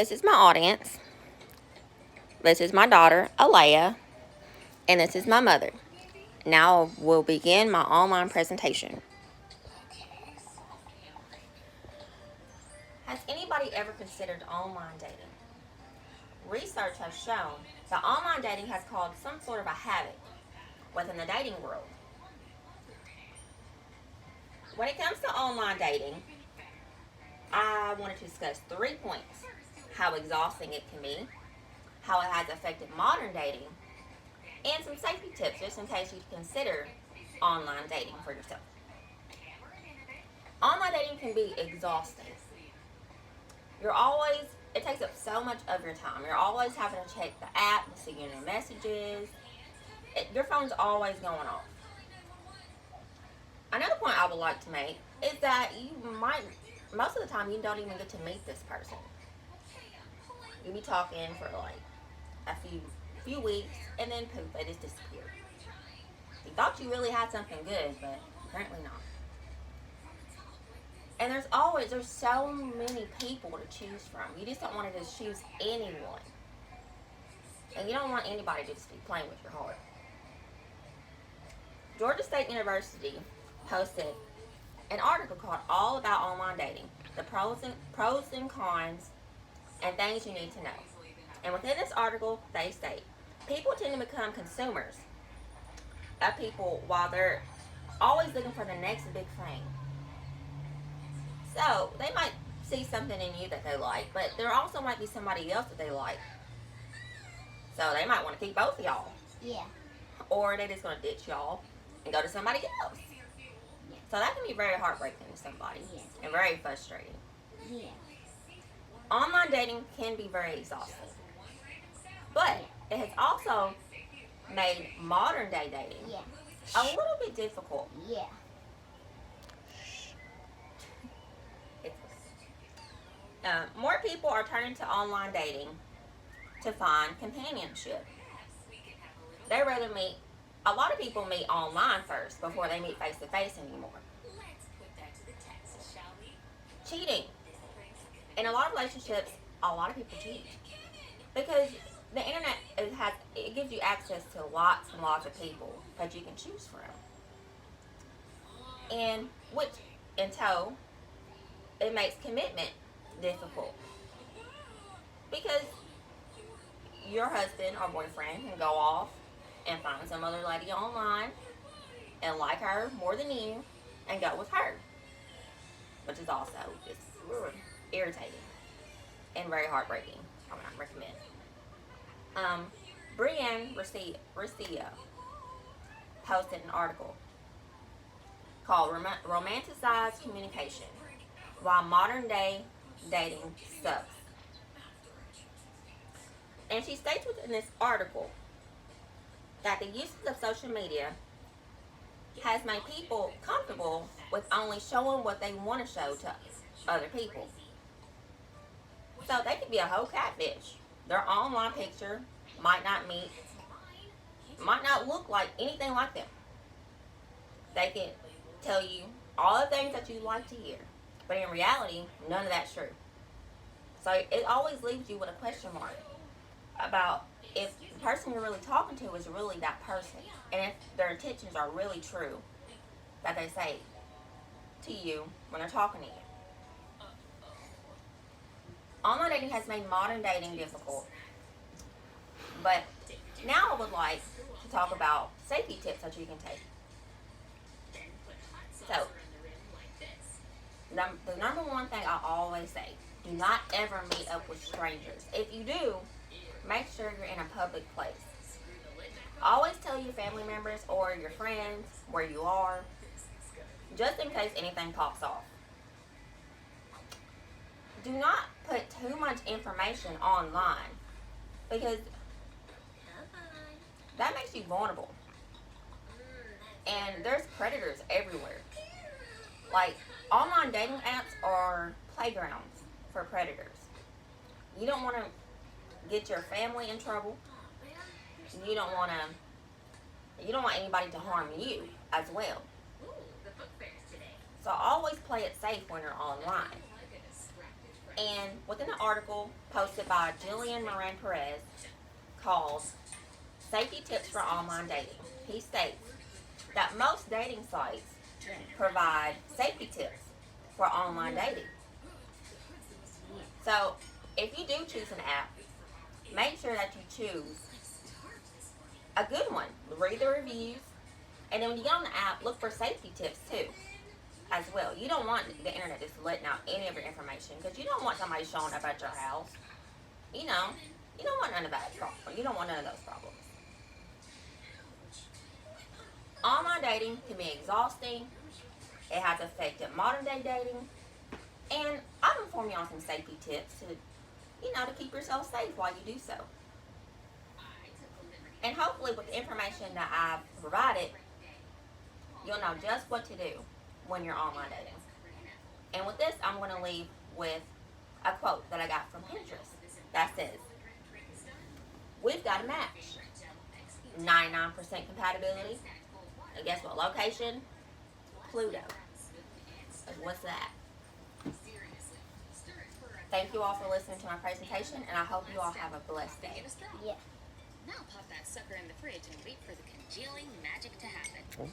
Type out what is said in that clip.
This is my audience. This is my daughter, Alea, and this is my mother. Now we'll begin my online presentation. Has anybody ever considered online dating? Research has shown that online dating has caused some sort of a havoc within the dating world. When it comes to online dating, I wanted to discuss 3 points: how exhausting it can be, how it has affected modern dating, and some safety tips just in case you consider online dating for yourself. Online dating can be exhausting. It takes up so much of your time. You're always having to check the app to see your new messages. Your phone's always going off. Another point I would like to make is that most of the time, you don't even get to meet this person. You'll be talking for like a few weeks, and then poof, they just disappear. You thought you really had something good, but apparently not. And there's so many people to choose from. You just don't want to just choose anyone. And you don't want anybody to just be playing with your heart. Georgia State University posted an article called All About Online Dating, the pros and cons, and things you need to know. And within this article, they state, people tend to become consumers of people while they're always looking for the next big thing. So, they might see something in you that they like, but there also might be somebody else that they like. So, they might want to keep both of y'all. Yeah. Or they're just going to ditch y'all and go to somebody else. Yeah. So, that can be very heartbreaking to somebody. Yeah. And very frustrating. Yeah. Online dating can be very exhausting. But it has also made modern day dating a little bit difficult. Yeah. More people are turning to online dating to find companionship. A lot of people meet online first before they meet face to face anymore. Cheating. In a lot of relationships, a lot of people cheat. Because the internet it gives you access to lots and lots of people that you can choose from. And it makes commitment difficult. Because your husband or boyfriend can go off and find some other lady online and like her more than you and go with her. Which is also just irritating and very heartbreaking. I would not recommend. Brienne Russillo posted an article called Romanticized Communication: Why Modern Day Dating Sucks. And she states within this article that the use of social media has made people comfortable with only showing what they want to show to other people. So they could be a whole catfish. Their online picture might not look like anything like them. They can tell you all the things that you like to hear, but in reality, none of that's true. So it always leaves you with a question mark about if the person you're really talking to is really that person, and if their intentions are really true that they say to you when they're talking to you. Online dating has made modern dating difficult, but now I would like to talk about safety tips that you can take. So, the number one thing I always say, do not ever meet up with strangers. If you do, make sure you're in a public place. Always tell your family members or your friends where you are, just in case anything pops off. Do not put too much information online, because that makes you vulnerable. And there's predators everywhere. Like, online dating apps are playgrounds for predators. You don't want to get your family in trouble. You don't want anybody to harm you as well. So always play it safe when you're online. And within an article posted by Jillian Moran Perez called Safety Tips for Online Dating, he states that most dating sites provide safety tips for online dating. So if you do choose an app, make sure that you choose a good one. Read the reviews, and then when you get on the app, look for safety tips too, as well. You don't want the internet just letting out any of your information, because you don't want somebody showing up at your house. You know, you don't want none of that problem. You don't want none of those problems. Online dating can be exhausting. It has affected modern day dating, and I'll inform you on some safety tips to, to keep yourself safe while you do so. And hopefully, with the information that I've provided, you'll know just what to do when you're online dating. And with this, I'm going to leave with a quote that I got from Pinterest that says, "We've got a match. 99% compatibility. And guess what location? Pluto." What's that? Thank you all for listening to my presentation, and I hope you all have a blessed day. Yeah. Now pop that sucker in the fridge and wait for the congealing magic to happen.